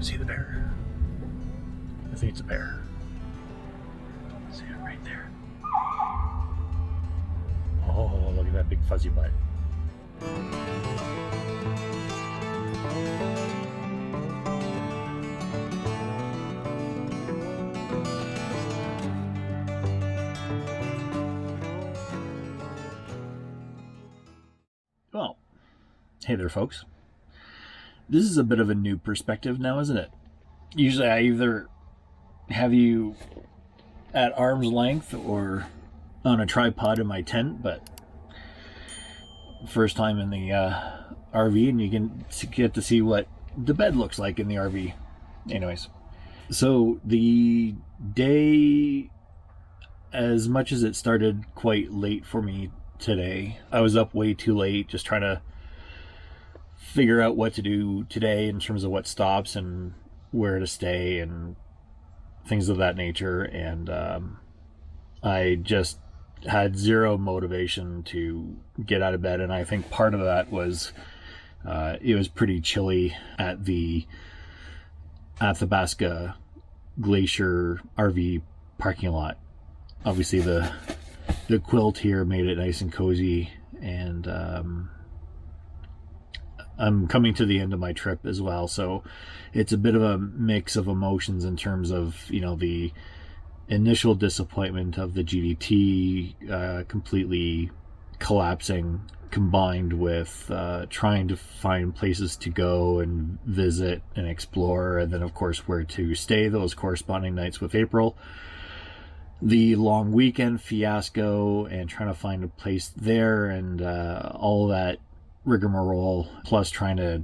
see the bear. I think it's a bear. See it right there. Oh, look at that big fuzzy butt. Well, hey there, folks. This is a bit of a new perspective now, isn't it? Usually I either have you at arm's length or on a tripod in my tent, but first time in the RV, and you can get to see what the bed looks like in the RV. Anyways, so the day, as much as it started quite late for me today, I was up way too late just trying to figure out what to do today in terms of what stops and where to stay and things of that nature, and I just had zero motivation to get out of bed. And I think part of that was it was pretty chilly at the Athabasca Glacier RV parking lot. Obviously the quilt here made it nice and cozy, and I'm coming to the end of my trip as well, so it's a bit of a mix of emotions in terms of, you know, the initial disappointment of the GDT completely collapsing, combined with trying to find places to go and visit and explore, and then of course where to stay those corresponding nights with April. The long weekend fiasco and trying to find a place there, and all that rigmarole, plus trying to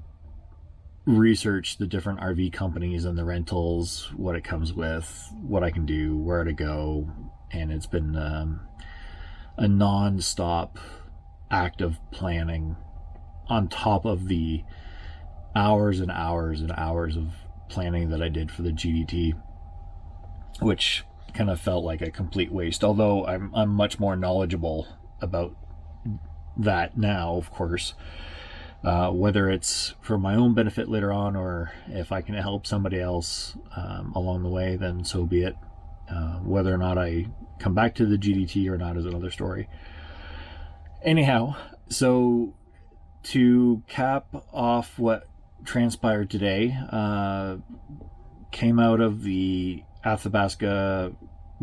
research the different RV companies and the rentals, what it comes with, what I can do, where to go. And it's been a non-stop act of planning on top of the hours and hours and hours of planning that I did for the GDT, which kind of felt like a complete waste, although I'm much more knowledgeable about that now, of course. Whether it's for my own benefit later on, or if I can help somebody else along the way, then so be it. Whether or not I come back to the GDT or not is another story. Anyhow, so to cap off what transpired today, came out of the Athabasca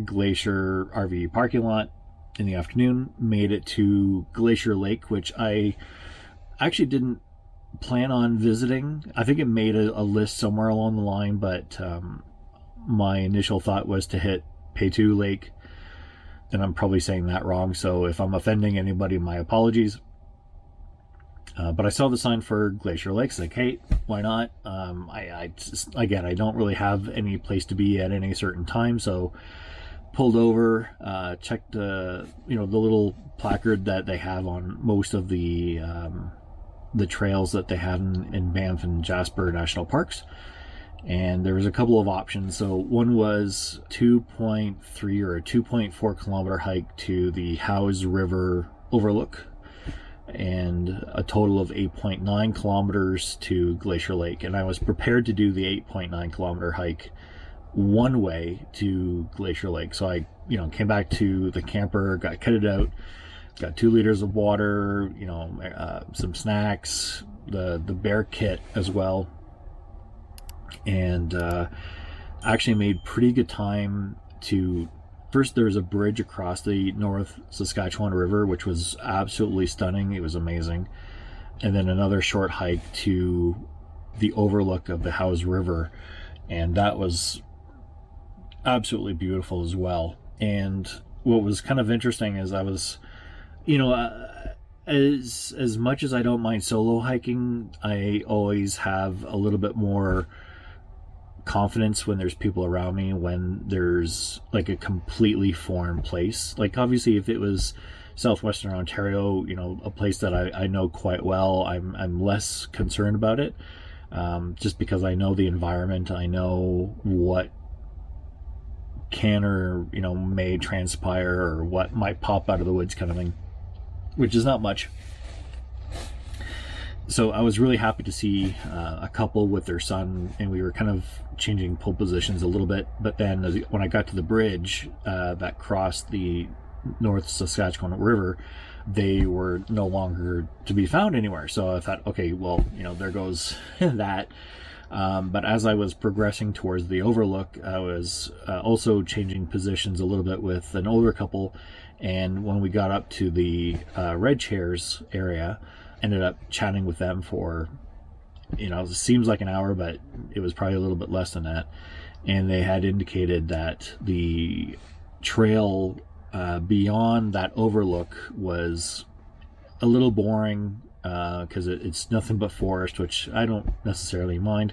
Glacier RV parking lot in the afternoon, made it to Glacier Lake, which I actually didn't plan on visiting. I think it made a list somewhere along the line, but my initial thought was to hit Peyto Lake, and I'm probably saying that wrong, so if I'm offending anybody, my apologies. But I saw the sign for Glacier Lake, like, hey, why not? I just, again, I don't really have any place to be at any certain time, so pulled over, checked you know, the little placard that they have on most of the trails that they have in Banff and Jasper national parks, and there was a couple of options. So one was 2.3 or a 2.4 kilometer hike to the Howes River overlook, and a total of 8.9 kilometers to Glacier Lake. And I was prepared to do the 8.9 kilometer hike one way to Glacier Lake. So I, you know, came back to the camper, got kitted out, got 2 liters of water, you know, some snacks, the bear kit as well, and actually made pretty good time to. First, there was a bridge across the North Saskatchewan River, which was absolutely stunning. It was amazing. And then another short hike to the overlook of the Howes River, and that was absolutely beautiful as well. And what was kind of interesting is I was, you know, as much as I don't mind solo hiking, I always have a little bit more confidence when there's people around me, when there's like a completely foreign place. Like obviously if it was southwestern Ontario, you know, a place that I know quite well, I'm less concerned about it, just because I know the environment, I know what can or, you know, may transpire, or what might pop out of the woods kind of thing, which is not much. So I was really happy to see a couple with their son, and we were kind of changing pole positions a little bit. But then when I got to the bridge that crossed the North Saskatchewan River, they were no longer to be found anywhere. So I thought, okay, well, there goes that. But as I was progressing towards the overlook, I was also changing positions a little bit with an older couple. And when we got up to the red chairs area, ended up chatting with them for, it seems like an hour, but it was probably a little bit less than that. And they had indicated that the trail beyond that overlook was a little boring, because it's nothing but forest, which I don't necessarily mind.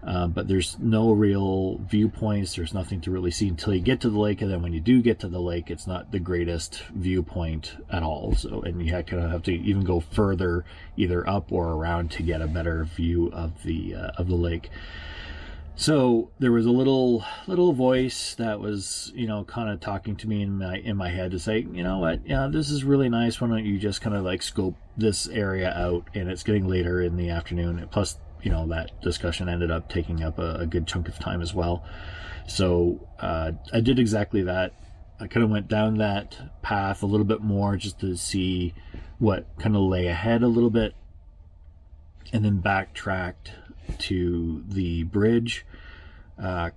But there's no real viewpoints. There's nothing to really see until you get to the lake, and then when you do get to the lake, it's not the greatest viewpoint at all. So, and you kind of have to even go further, either up or around, to get a better view of the lake. So there was a little voice that was, kind of talking to me in my head to say, you know what, this is really nice. Why don't you just kind of like scope this area out? And it's getting later in the afternoon. Plus, that discussion ended up taking up a good chunk of time as well. So I did exactly that. I kind of went down that path a little bit more just to see what kind of lay ahead a little bit, and then backtracked to the bridge,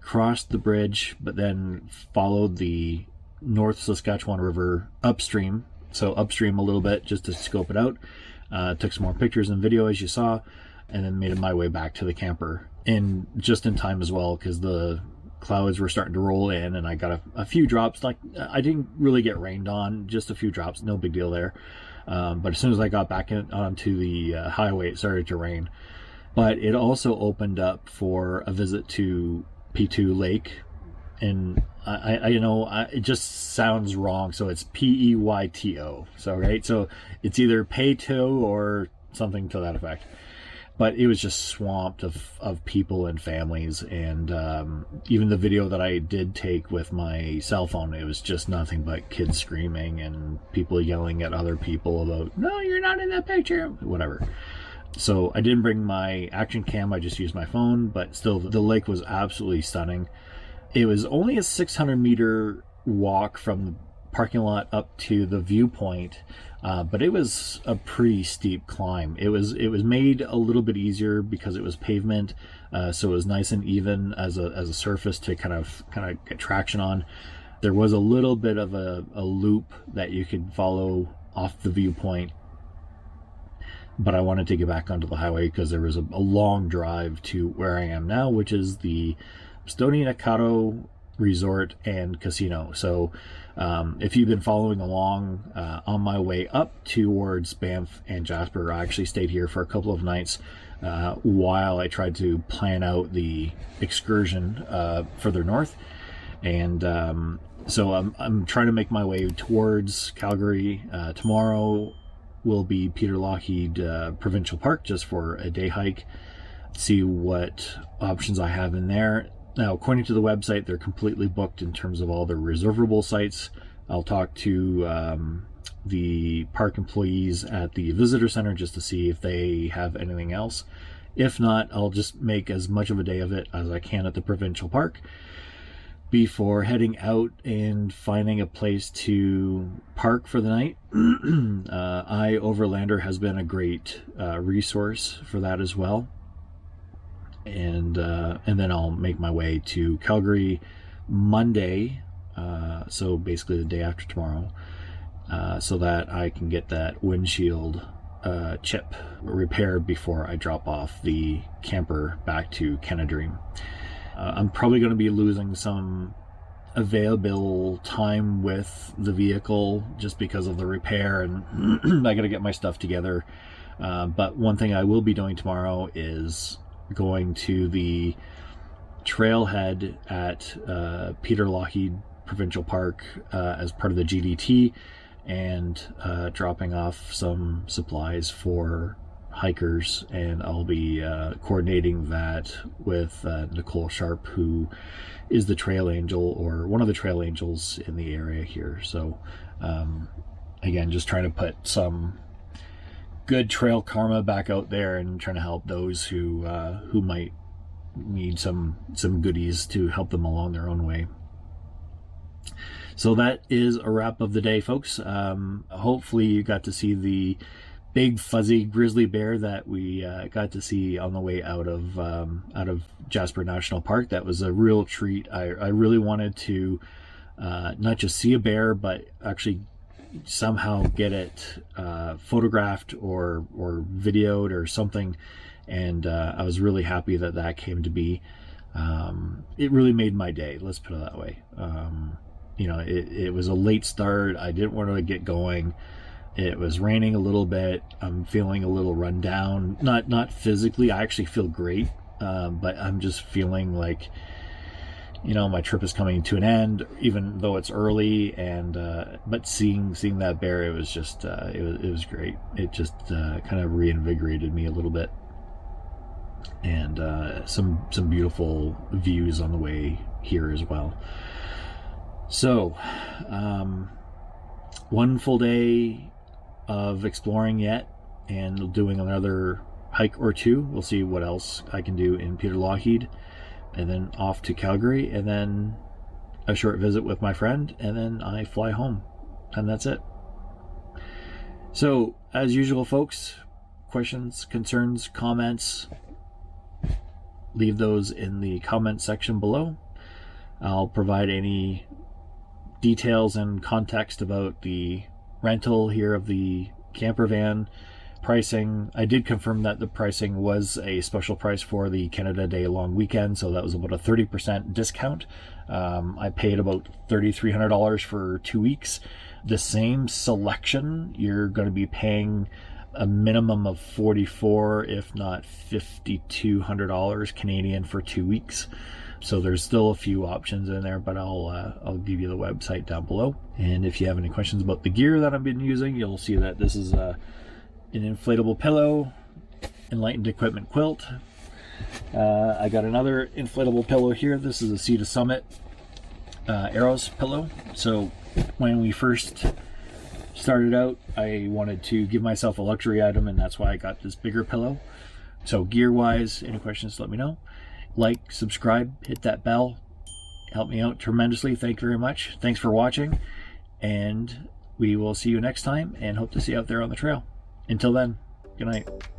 crossed the bridge, but then followed the North Saskatchewan River upstream. So upstream a little bit just to scope it out. Took some more pictures and video, as you saw, and then made my way back to the camper, and just in time as well, because the clouds were starting to roll in, and I got a few drops. Like, I didn't really get rained on, just a few drops, no big deal there. But as soon as I got back onto the highway, it started to rain. But it also opened up for a visit to Peyto Lake, and it just sounds wrong, so it's Peyto. So right, so it's either Peyto or something to that effect. But it was just swamped of people and families, and even the video that I did take with my cell phone, it was just nothing but kids screaming and people yelling at other people about, no, you're not in that picture, whatever. So I didn't bring my action cam, I just used my phone, but still, the lake was absolutely stunning. It was only a 600-meter walk from the parking lot up to the viewpoint, but it was a pretty steep climb. It was made a little bit easier because it was pavement, so it was nice and even as a surface to kind of get traction on. There was a little bit of a loop that you could follow off the viewpoint, but I wanted to get back onto the highway because there was a long drive to where I am now, which is the Stoney Nakoda Resort and Casino. So if you've been following along, on my way up towards Banff and Jasper, I actually stayed here for a couple of nights while I tried to plan out the excursion further north. And so I'm trying to make my way towards Calgary. Tomorrow will be Peter Lougheed Provincial Park, just for a day hike, see what options I have in there. Now, according to the website, they're completely booked in terms of all their reservable sites. I'll talk to the park employees at the visitor center just to see if they have anything else. If not, I'll just make as much of a day of it as I can at the provincial park before heading out and finding a place to park for the night. Overlander has been a great resource for that as well. And then I'll make my way to Calgary Monday, so basically the day after tomorrow, so that I can get that windshield chip repaired before I drop off the camper back to Canadream. I'm probably going to be losing some available time with the vehicle just because of the repair, and I got to get my stuff together. But one thing I will be doing tomorrow is going to the trailhead at Peter Lougheed Provincial Park as part of the GDT, and dropping off some supplies for hikers, and I'll be coordinating that with Nicole Sharp, who is the trail angel, or one of the trail angels in the area here. So again, just trying to put some good trail karma back out there and trying to help those who might need some goodies to help them along their own way. So that is a wrap of the day, folks. Hopefully you got to see the big fuzzy grizzly bear that we got to see on the way out of Jasper National Park. That was a real treat. I really wanted to not just see a bear, but actually somehow get it photographed or videoed or something, and I was really happy that came to be. It really made my day, let's put it that way. You know, it was a late start. I didn't want to get going. It was raining a little bit. I'm feeling a little run down, not physically. I actually feel great, but I'm just feeling like, you know, my trip is coming to an end, even though it's early. And but seeing that bear, it was just it was great. It just kind of reinvigorated me a little bit, and some beautiful views on the way here as well. So one full day of exploring yet, and doing another hike or two. We'll see what else I can do in Peter Lougheed, and then off to Calgary, and then a short visit with my friend, and then I fly home, and that's it. So as usual, folks, questions, concerns, comments, leave those in the comment section below. I'll provide any details and context about the rental here of the camper van. Pricing, I did confirm that the pricing was a special price for the Canada Day long weekend, so that was about a 30% discount. I paid about $3,300 for 2 weeks. The same selection, you're going to be paying a minimum of $4,400, if not $5,200 Canadian for 2 weeks. So there's still a few options in there, but I'll give you the website down below. And if you have any questions about the gear that I've been using, you'll see that this is an inflatable pillow, Enlightened Equipment quilt. I got another inflatable pillow here. This is a Sea to Summit Arrows pillow. So when we first started out, I wanted to give myself a luxury item, and that's why I got this bigger pillow. So gear wise, any questions, let me know. Like, subscribe, hit that bell, help me out tremendously. Thank you very much. Thanks for watching, and we will see you next time, and hope to see you out there on the trail. Until then, good night.